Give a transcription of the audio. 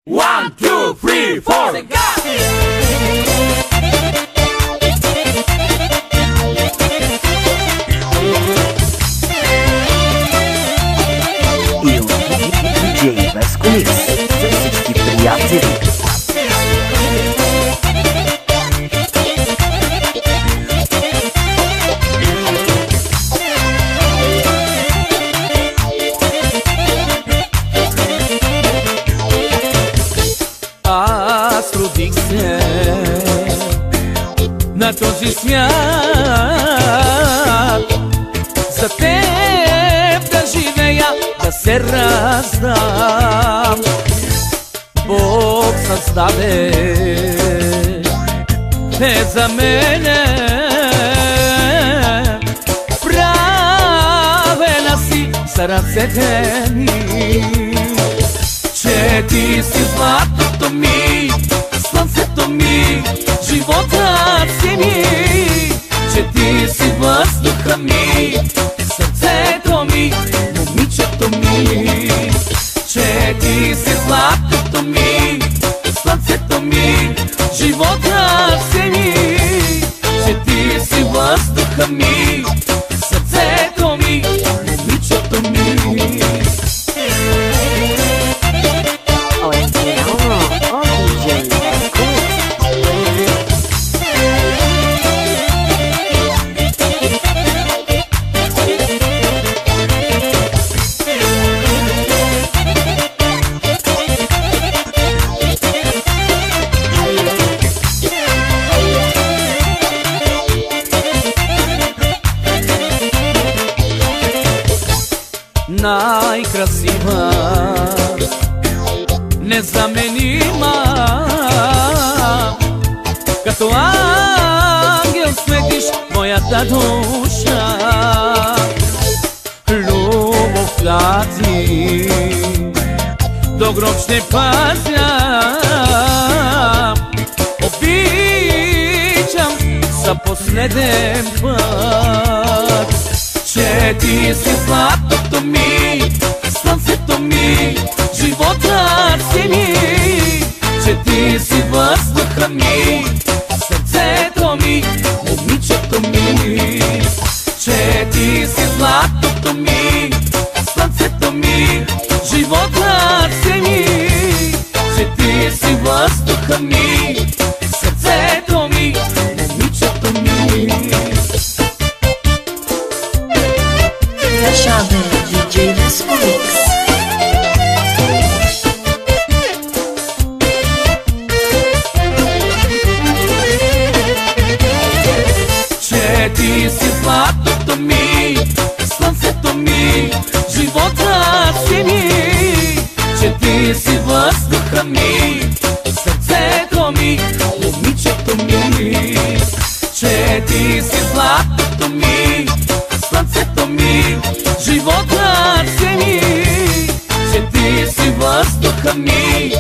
One, two, three, four. И от диджей Веско Микс за всички приятели. Аз родих се на този свят за теб да живея, да се раздам. Бог създаде за мене, правена си за ръцете ми, че ти си златото ми, слънцето ми, животът си ми, че ти си въздуха ми, сърцето ми, момичето ми, че ти си златото ми, слънцето ми, животът си ми, че ти си въздуха ми, сърцето ми, момичето ми. Най-красива, незаменима, като ангел светиш моята душа. Любовта ти до гроб ще пазя, обичам за последен път, че ти си златото ми, слънцето ми, животът си ми, че ти си въздуха ми, сърцето ми, момичето ми, че ти си златото ми, слънцето ми, животът си ми, че ти си въздуха ми, сърцето ми, момичето ми. Шабе, диджей Веско Микс. Че ти си златото ми, слънцето ми, животът си ми, че ти си въздуха ми, сърцето ми, момичето ми, че ти си златото ми, слънцето ми, животът си ми, че ти си въздуха ми,